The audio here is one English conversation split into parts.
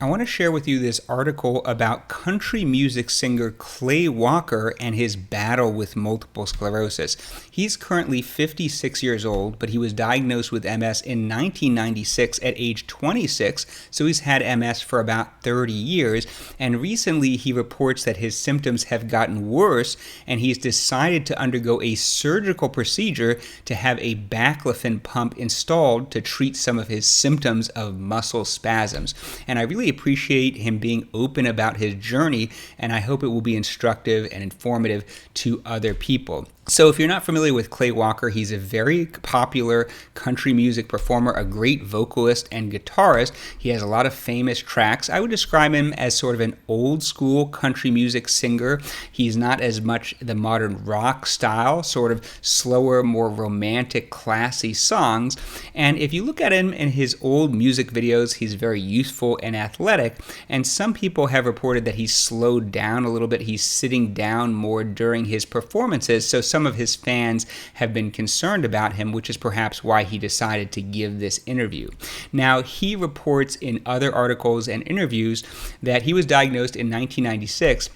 I want to share with you this article about country music singer Clay Walker and his battle with multiple sclerosis. He's currently 56 years old, but he was diagnosed with MS in 1996 at age 26, so he's had MS for about 30 years, and recently he reports that his symptoms have gotten worse, and he's decided to undergo a surgical procedure to have a baclofen pump installed to treat some of his symptoms of muscle spasms. And I really appreciate him being open about his journey, and I hope it will be instructive and informative to other people. So if you're not familiar with Clay Walker, he's a very popular country music performer, a great vocalist and guitarist. He has a lot of famous tracks. I would describe him as sort of an old school country music singer. He's not as much the modern rock style, sort of slower, more romantic, classy songs. And if you look at him in his old music videos, he's very youthful and athletic. And some people have reported that he's slowed down a little bit. He's sitting down more during his performances. So some of his fans have been concerned about him, which is perhaps why he decided to give this interview. Now, he reports in other articles and interviews that he was diagnosed in 1996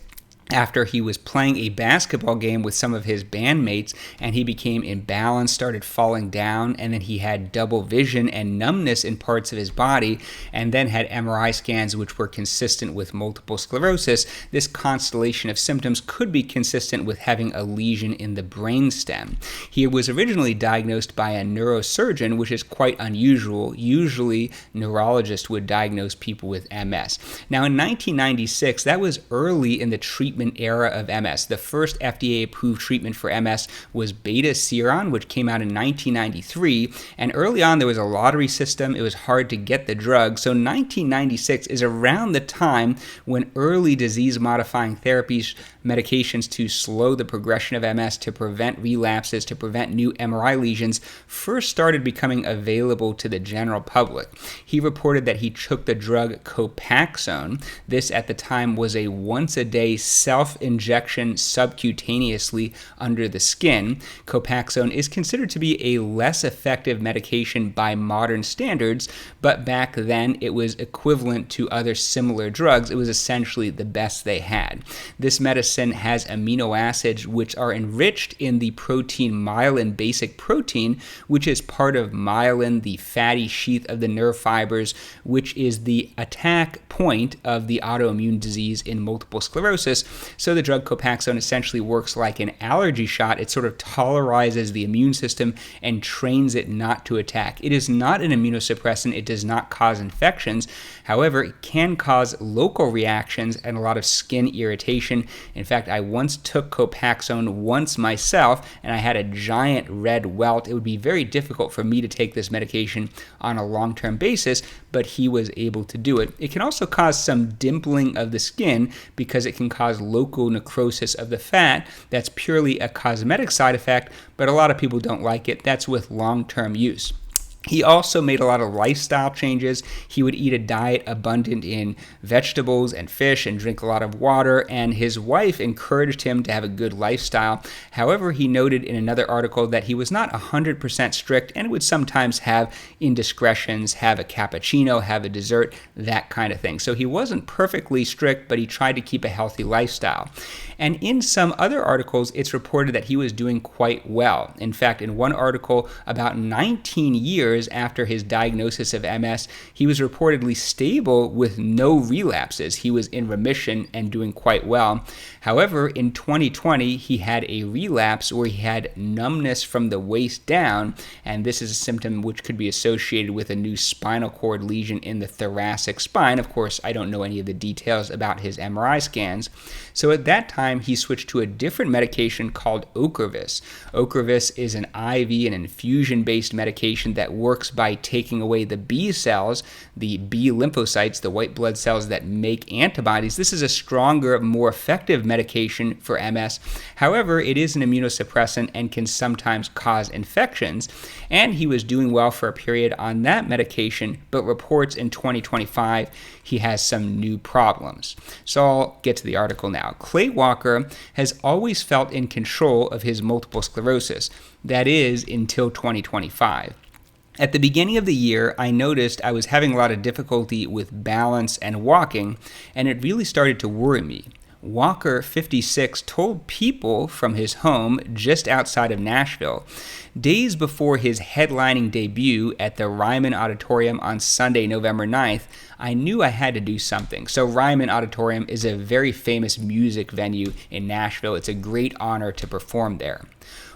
after he was playing a basketball game with some of his bandmates, and he became imbalanced, started falling down, and then he had double vision and numbness in parts of his body, and then had MRI scans which were consistent with multiple sclerosis. This constellation of symptoms could be consistent with having a lesion in the brainstem. He was originally diagnosed by a neurosurgeon, which is quite unusual. Usually, neurologists would diagnose people with MS. Now, in 1996, that was early in the treatment era of MS. The first FDA-approved treatment for MS was beta-seron, which came out in 1993, and early on there was a lottery system. It was hard to get the drug, so 1996 is around the time when early disease-modifying therapies, medications to slow the progression of MS, to prevent relapses, to prevent new MRI lesions, first started becoming available to the general public. He reported that he took the drug Copaxone. This at the time was a once-a-day self-injection subcutaneously under the skin. Copaxone is considered to be a less effective medication by modern standards, but back then it was equivalent to other similar drugs. It was essentially the best they had. This medicine has amino acids which are enriched in the protein myelin basic protein, which is part of myelin, the fatty sheath of the nerve fibers, which is the attack point of the autoimmune disease in multiple sclerosis. So the drug Copaxone essentially works like an allergy shot. It sort of tolerizes the immune system and trains it not to attack. It is not an immunosuppressant. It does not cause infections. However, it can cause local reactions and a lot of skin irritation. In fact, I once took Copaxone once myself, and I had a giant red welt. It would be very difficult for me to take this medication on a long-term basis, but he was able to do it. It can also cause some dimpling of the skin because it can cause local necrosis of the fat. That's purely a cosmetic side effect, but a lot of people don't like it. That's with long-term use. He also made a lot of lifestyle changes. He would eat a diet abundant in vegetables and fish and drink a lot of water, and his wife encouraged him to have a good lifestyle. However, he noted in another article that he was not 100% strict and would sometimes have indiscretions, have a cappuccino, have a dessert, that kind of thing. So he wasn't perfectly strict, but he tried to keep a healthy lifestyle. And in some other articles, it's reported that he was doing quite well. In fact, in one article, about 19 years after his diagnosis of MS, he was reportedly stable with no relapses. He was in remission and doing quite well. However, in 2020, he had a relapse where he had numbness from the waist down, and this is a symptom which could be associated with a new spinal cord lesion in the thoracic spine. Of course, I don't know any of the details about his MRI scans. So at that time, he switched to a different medication called Ocrevus. Ocrevus is an IV and infusion-based medication that works by taking away the B cells, the B lymphocytes, the white blood cells that make antibodies. This is a stronger, more effective medication for MS. However, it is an immunosuppressant and can sometimes cause infections. And he was doing well for a period on that medication, but reports in 2025 he has some new problems. So I'll get to the article now. Clay Walker has always felt in control of his multiple sclerosis. That is, until 2025. At the beginning of the year, I noticed I was having a lot of difficulty with balance and walking, and it really started to worry me. Walker, 56, told People from his home just outside of Nashville, days before his headlining debut at the Ryman Auditorium on Sunday, November 9th, I knew I had to do something. So Ryman Auditorium is a very famous music venue in Nashville. It's a great honor to perform there.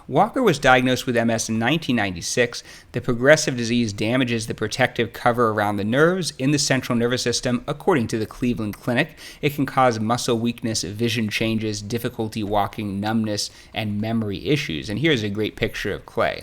Walker was diagnosed with MS in 1996. The progressive disease damages the protective cover around the nerves in the central nervous system, according to the Cleveland Clinic. It can cause muscle weakness, vision changes, difficulty walking, numbness, and memory issues. And here's a great picture of Clay.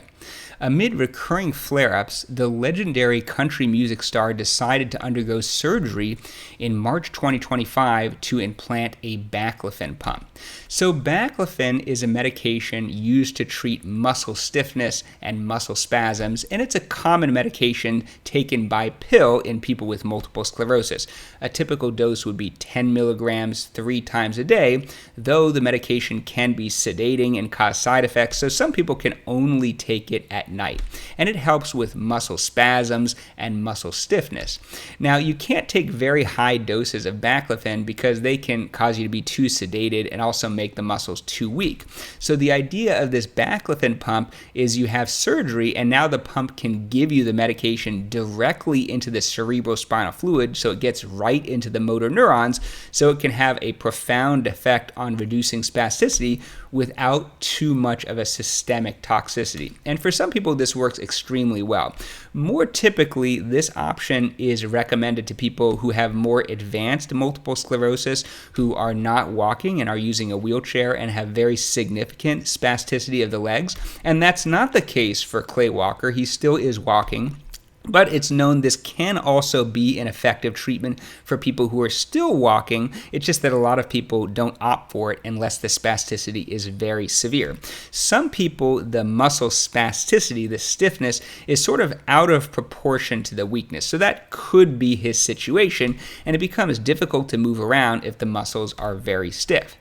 Amid recurring flare-ups, the legendary country music star decided to undergo surgery in March 2025 to implant a baclofen pump. So baclofen is a medication used to treat muscle stiffness and muscle spasms, and it's a common medication taken by pill in people with multiple sclerosis. A typical dose would be 10 milligrams 3 times a day, though the medication can be sedating and cause side effects, so some people can only take it at night. And it helps with muscle spasms and muscle stiffness. Now, you can't take very high doses of baclofen because they can cause you to be too sedated and also make the muscles too weak. So the idea of this baclofen pump is you have surgery and now the pump can give you the medication directly into the cerebrospinal fluid, so it gets right into the motor neurons, so it can have a profound effect on reducing spasticity without too much of a systemic toxicity. And for some people, this works extremely well. More typically, this option is recommended to people who have more advanced multiple sclerosis, who are not walking and are using a wheelchair and have very significant spasticity of the legs. And that's not the case for Clay Walker. He still is walking. But it's known this can also be an effective treatment for people who are still walking. It's just that a lot of people don't opt for it unless the spasticity is very severe. Some people, the muscle spasticity, the stiffness, is sort of out of proportion to the weakness. So that could be his situation, and it becomes difficult to move around if the muscles are very stiff.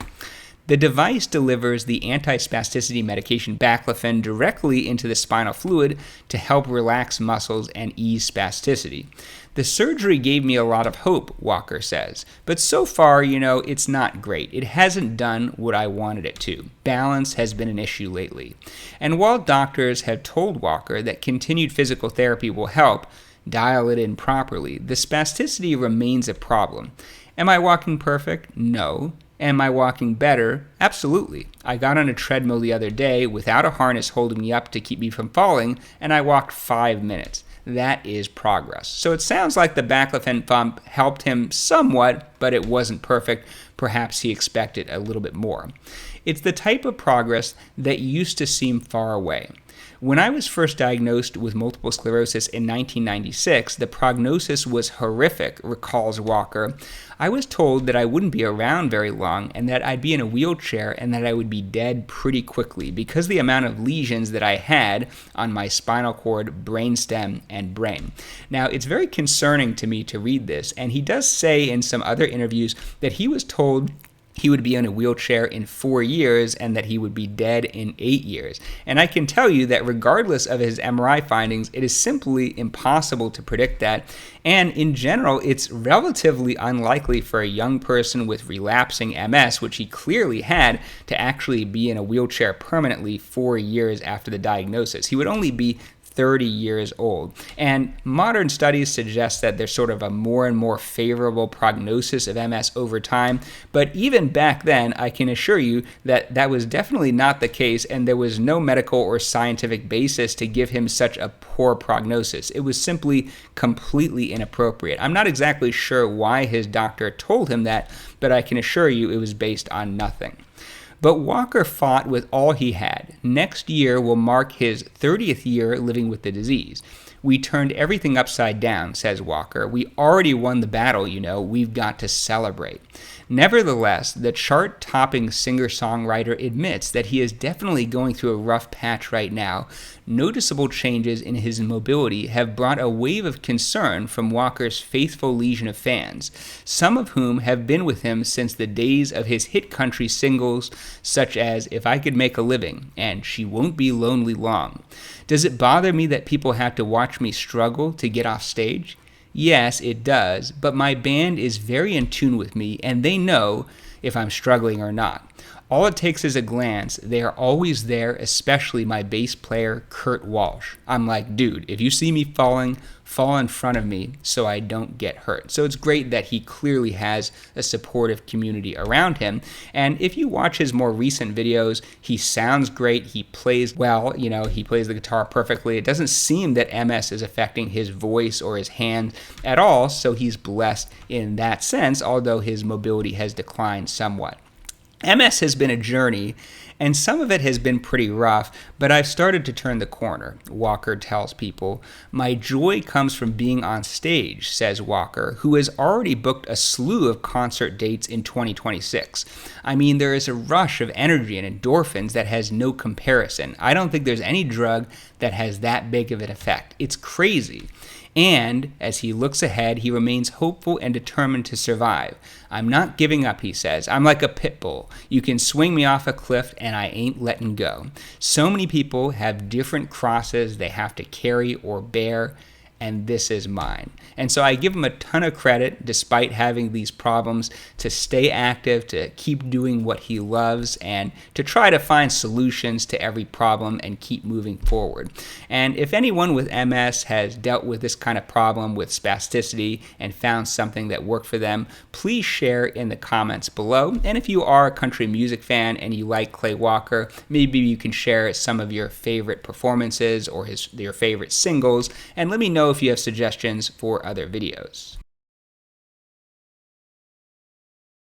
The device delivers the anti-spasticity medication baclofen directly into the spinal fluid to help relax muscles and ease spasticity. The surgery gave me a lot of hope, Walker says, but so far, it's not great. It hasn't done what I wanted it to. Balance has been an issue lately. And while doctors have told Walker that continued physical therapy will help dial it in properly, the spasticity remains a problem. Am I walking perfect? No. Am I walking better? Absolutely. I got on a treadmill the other day without a harness holding me up to keep me from falling, and I walked 5 minutes. That is progress. So it sounds like the baclofen pump helped him somewhat, but it wasn't perfect. Perhaps he expected a little bit more. It's the type of progress that used to seem far away. When I was first diagnosed with multiple sclerosis in 1996, the prognosis was horrific, recalls Walker. I was told that I wouldn't be around very long and that I'd be in a wheelchair and that I would be dead pretty quickly because of the amount of lesions that I had on my spinal cord, brainstem, and brain. Now, it's very concerning to me to read this, and he does say in some other interviews that he was told he would be in a wheelchair in 4 years and that he would be dead in 8 years. And I can tell you that regardless of his MRI findings, it is simply impossible to predict that. And in general, it's relatively unlikely for a young person with relapsing MS, which he clearly had, to actually be in a wheelchair permanently 4 years after the diagnosis. He would only be 30 years old. And modern studies suggest that there's sort of a more and more favorable prognosis of MS over time. But even back then, I can assure you that that was definitely not the case, and there was no medical or scientific basis to give him such a poor prognosis. It was simply completely inappropriate. I'm not exactly sure why his doctor told him that, but I can assure you it was based on nothing. But Walker fought with all he had. Next year will mark his 30th year living with the disease. We turned everything upside down, says Walker. We already won the battle, We've got to celebrate. Nevertheless, the chart-topping singer-songwriter admits that he is definitely going through a rough patch right now. Noticeable changes in his mobility have brought a wave of concern from Walker's faithful legion of fans, some of whom have been with him since the days of his hit country singles such as If I Could Make a Living and She Won't Be Lonely Long. Does it bother me that people have to watch watch me struggle to get off stage? Yes, it does, but my band is very in tune with me and they know if I'm struggling or not. All it takes is a glance. They are always there, especially my bass player, Kurt Walsh. I'm like, dude, if you see me falling, fall in front of me so I don't get hurt. So it's great that he clearly has a supportive community around him. And if you watch his more recent videos, he sounds great. He plays well. He plays the guitar perfectly. It doesn't seem that MS is affecting his voice or his hand at all. So he's blessed in that sense, although his mobility has declined somewhat. MS has been a journey, and some of it has been pretty rough, but I've started to turn the corner, Walker tells people. My joy comes from being on stage, says Walker, who has already booked a slew of concert dates in 2026. I mean, there is a rush of energy and endorphins that has no comparison. I don't think there's any drug that has that big of an effect. It's crazy. And as he looks ahead, he remains hopeful and determined to survive. I'm not giving up, he says. I'm like a pit bull. You can swing me off a cliff and I ain't letting go. So many people have different crosses they have to carry or bear, and this is mine. And so I give him a ton of credit, despite having these problems, to stay active, to keep doing what he loves, and to try to find solutions to every problem and keep moving forward. And if anyone with MS has dealt with this kind of problem with spasticity and found something that worked for them, please share in the comments below. And if you are a country music fan and you like Clay Walker, maybe you can share some of your favorite performances or your favorite singles, and let me know if you have suggestions for other videos.